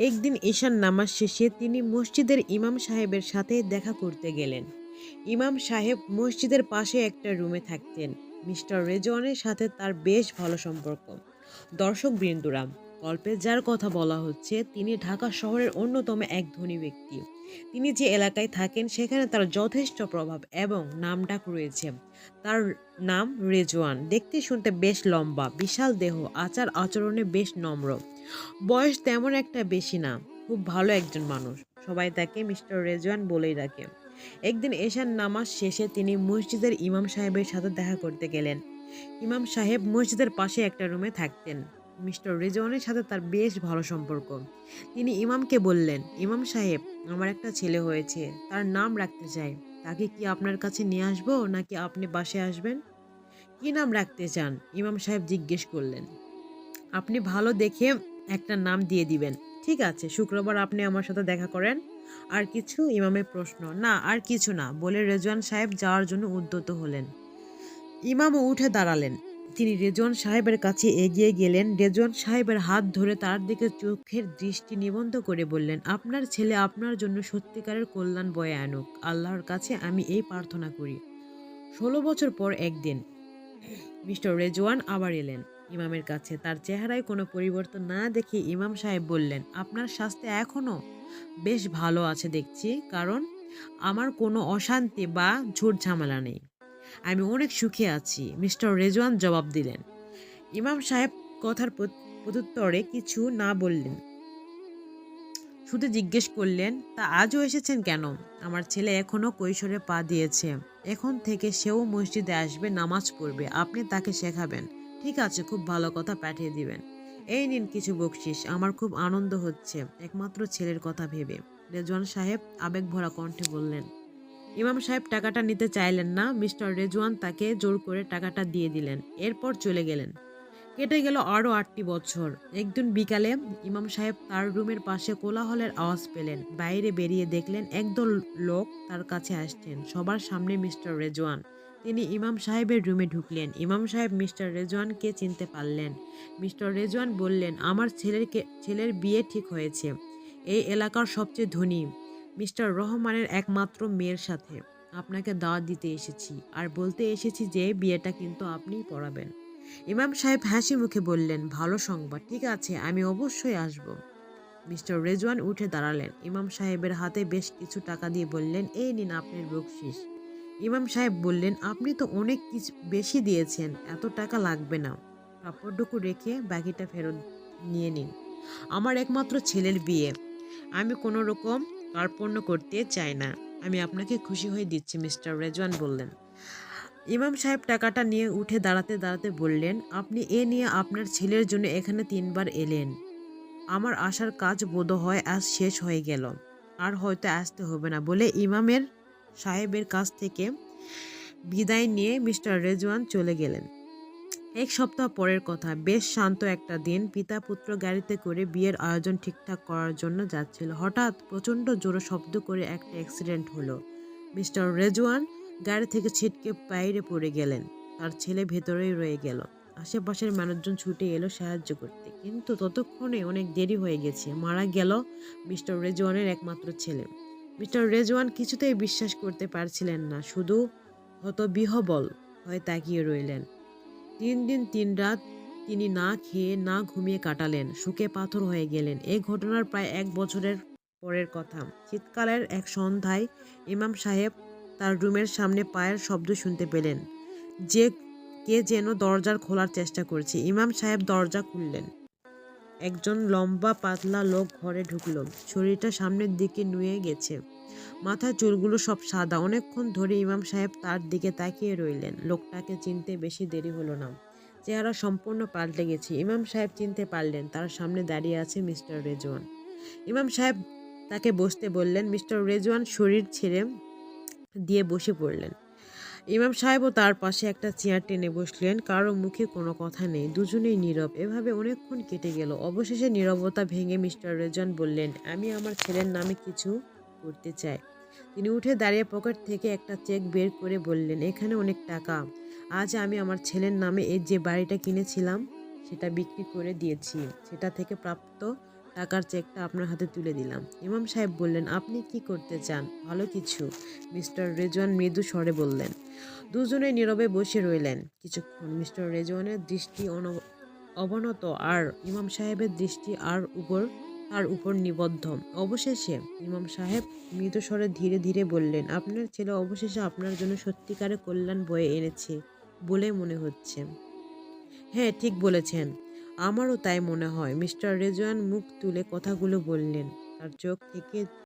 একদিন ঈশান নামাজ শেষে তিনি মসজিদের ইমাম সাহেবের সাথে দেখা করতে গেলেন। ইমাম সাহেব মসজিদের পাশে একটা রুমে থাকতেন। মিস্টার রেজওয়ানের সাথে তার বেশ ভালো সম্পর্ক। দর্শক বৃন্দরা, গল্পে যার কথা বলা হচ্ছে তিনি ঢাকা শহরের অন্যতম এক ধনী ব্যক্তি। তিনি যে এলাকায় থাকেন সেখানে তার যথেষ্ট প্রভাব এবং নামডাক রয়েছে। তার নাম রেজওয়ান। দেখতে শুনতে বেশ লম্বা, বিশাল দেহ, আচার আচরণে বেশ নম্র। বয়স তেমন একটা বেশি না, খুব ভালো একজন মানুষ। সবাই তাকে মিস্টার রেজওয়ান বলেই ডাকে। একদিন এশার নামাজ শেষে তিনি মসজিদের ইমাম সাহেবের সাথে দেখা করতে গেলেন। ইমাম সাহেব মসজিদের পাশে একটা রুমে থাকতেন। মিস্টার রেজওয়ানের সাথে তার বেশ ভালো সম্পর্ক। তিনি ইমামকে বললেন, ইমাম সাহেব, আমার একটা ছেলে হয়েছে, তার নাম রাখতে চাই। তাকে কি আপনার কাছে নিয়ে আসবো নাকি আপনি বাসায় আসবেন? কি নাম রাখতে চান? ইমাম সাহেব জিজ্ঞেস করলেন। আপনি ভালো দেখে একটা নাম দিয়ে দিবেন। ঠিক আছে, শুক্রবার আপনি আমার সাথে দেখা করেন। আর কিছু? ইমামের প্রশ্ন। না, আর কিছু না, বলে রেজওয়ান সাহেব যাওয়ার জন্য উদ্যত হলেন। ইমামও উঠে দাঁড়ালেন। তিনি রেজওয়ান সাহেবের কাছে এগিয়ে গেলেন। রেজওয়ান সাহেবের হাত ধরে তার দিকে চোখের দৃষ্টি নিবদ্ধ করে বললেন, আপনার ছেলে আপনার জন্য সত্যিকারের কল্যাণ বয়ে আনুক। আল্লাহর কাছে আমি এই প্রার্থনা করি। 16 বছর পর একদিন মিস্টার রেজওয়ান আবার এলেন ইমামের কাছে। তার চেহারায় কোনো পরিবর্তন না দেখে ইমাম সাহেব বললেন, আপনার স্বাস্থ্য এখনো বেশ ভালো আছে দেখছি, কারণ আমার কোনো অশান্তি বা ঝুট ঝামেলা নেই। আমি অনেক সুখে আছি, মিস্টার রেজওয়ান জবাব দিলেন। ইমাম সাহেব কথার প্রত্যুত্তরে কিছু না বললেন, শুধু জিজ্ঞেস করলেন, তা আজও এসেছেন কেন? আমার ছেলে এখনো কৈশোরে পা দিয়েছে। এখন থেকে সেও মসজিদে আসবে, নামাজ পড়বে। আপনি তাকে শেখাবেন। ঠিক আছে, খুব ভালো কথা, পাঠিয়ে দিবেন। এই নিন কিছু বকশিস। আমার খুব আনন্দ হচ্ছে একমাত্র ছেলের কথা ভেবে। রেজওয়ান সাহেব আবেগ ভরা কণ্ঠে বললেন। ইমাম সাহেব টাকাটা নিতে চাইলেন না। মিস্টার রেজওয়ান তাকে জোর করে টাকাটা দিয়ে দিলেন। এরপর চলে গেলেন। কেটে গেল আরো 8টি বছর। একদিন বিকালে ইমাম সাহেব তার রুমের পাশে কোলাহলের আওয়াজ পেলেন। বাইরে বেরিয়ে দেখলেন একদল লোক তার কাছে আসছেন। সবার সামনে মিস্টার রেজওয়ান। তিনি ইমাম সাহেবের রুমে ঢুকলেন। ইমাম সাহেব মিস্টার রেজওয়ানকে চিনতে পারলেন। মিস্টার রেজওয়ান বললেন, আমার ছেলের বিয়ে ঠিক হয়েছে এই এলাকার সবচেয়ে ধনী মিস্টার রহমানের একমাত্র মেয়ের সাথে। আপনাকে দাওয়াত দিতে এসেছি, আর বলতে এসেছি যে বিয়েটা কিন্তু আপনিই পড়াবেন। ইমাম সাহেব হাসি মুখে বললেন, ভালো সংবাদ, ঠিক আছে, আমি অবশ্যই আসব। মিস্টার রেজওয়ান উঠে দাঁড়ালেন। ইমাম সাহেবের হাতে বেশ কিছু টাকা দিয়ে বললেন, এই নিন আপনার বকশিস। ইমাম সাহেব বললেন, আপনি তো অনেক কিছু বেশি দিয়েছেন, এত টাকা লাগবে না। কাপড়টুকু রেখে বাকিটা ফেরত নিয়ে নিন। আমার একমাত্র ছেলের বিয়ে, আমি কোনো রকম কার্পণ্য করতে চাই না। আমি আপনাকে খুশি হয়ে দিচ্ছি, মিস্টার রেজওয়ান বললেন। ইমাম সাহেব টাকাটা নিয়ে উঠে দাঁড়াতে দাঁড়াতে বললেন, আপনি এ নিয়ে আপনার ছেলের জন্য এখানে 3বার এলেন। আমার আসার কাজ বোধহয় আজ শেষ হয়ে গেল, আর হয়তো আসতে হবে না, বলে ইমামের সাহেবের কাছ থেকে বিদায় নিয়ে মিস্টার রেজওয়ান চলে গেলেন। 1 সপ্তাহ পরের কথা। বেশ শান্ত একটা দিন। পিতা পুত্র গাড়িতে করে বিয়ের আয়োজন ঠিকঠাক করার জন্য যাচ্ছিল। হঠাৎ প্রচণ্ড জোরে শব্দ করে একটা অ্যাক্সিডেন্ট হলো। মিস্টার রেজওয়ান গাড়ি থেকে ছিটকে বাইরে পড়ে গেলেন। তার ছেলে ভেতরেই রয়ে গেল। আশেপাশের মানুষজন ছুটে এলো সাহায্য করতে, কিন্তু ততক্ষণে অনেক দেরি হয়ে গেছে। মারা গেল মিস্টার রেজওয়ানের একমাত্র ছেলে। মিস্টার রেজওয়ান কিছুতেই বিশ্বাস করতে পারছিলেন না, শুধু হতবিহ্বল হয়ে তাকিয়ে রইলেন। 3 দিন 3 রাত তিনি না খেয়ে না ঘুমিয়ে কাটালেন। শোকে পাথর হয়ে গেলেন। এই ঘটনার প্রায় 1 বছরের পরের কথা। শীতকালের এক সন্ধ্যায় ইমাম সাহেব তার রুমের সামনে পায়ের শব্দ শুনতে পেলেন। যে কে যেন দরজার খোলার চেষ্টা করছে। ইমাম সাহেব দরজা খুললেন। একজন লম্বা পাতলা লোক ঘরে ঢুকলো। শরীরটা সামনের দিকে নুয়ে গেছে, মাথার চুলগুলো সব সাদা। অনেকক্ষণ ধরে ইমাম সাহেব তার দিকে তাকিয়ে রইলেন। লোকটাকে চিনতে বেশি দেরি হলো না। চেহারা সম্পূর্ণ পাল্টে গেছে। ইমাম সাহেব চিনতে পারলেন তার সামনে দাঁড়িয়ে আছে মিস্টার রেজওয়ান। ইমাম সাহেব তাকে বসতে বললেন। মিস্টার রেজওয়ান শরীর ছেড়ে দিয়ে বসে পড়লেন। ইমাম সাহেবও তার পাশে একটা চেয়ার টেনে বসলেন। কারো মুখে কোনো কথা নেই, দুজনেই নীরব। এভাবে অনেকক্ষণ কেটে গেল। অবশেষে নীরবতা ভেঙে মিস্টার রেজওয়ান বললেন, আমি আমার ছেলের নামে কিছু করতে চাই। তিনি উঠে দাঁড়িয়ে পকেট থেকে একটা চেক বের করে বললেন, এখানে অনেক টাকা। আজ আমি আমার ছেলের নামে এই যে বাড়িটা কিনেছিলাম সেটা বিক্রি করে দিয়েছি। সেটা থেকে প্রাপ্ত টাকার চেকটা আপনার হাতে তুলে দিলাম। ইমাম সাহেব বললেন, আপনি কি করতে চান? ভালো কিছু, মিস্টার রেজওয়ান মৃদু স্বরে বললেন। দুজনে নীরবে বসে রইলেন কিছুক্ষণ। মিস্টার রেজওয়ানের দৃষ্টি অবনত আর ইমাম সাহেবের দৃষ্টি তার উপর নিবদ্ধ। অবশেষে ইমাম সাহেব মৃদু স্বরে ধীরে ধীরে বললেন, আপনার ছেলে অবশেষে আপনার জন্য সত্যিকারের কল্যাণ বয়ে এনেছে বলে মনে হচ্ছে। হ্যাঁ, ঠিক বলেছেন। আমারও তাই মনে হয়। মিস্টার রেজওয়ান মুখ তুলে কথাগুলো বললেন। তার চোখ থেকে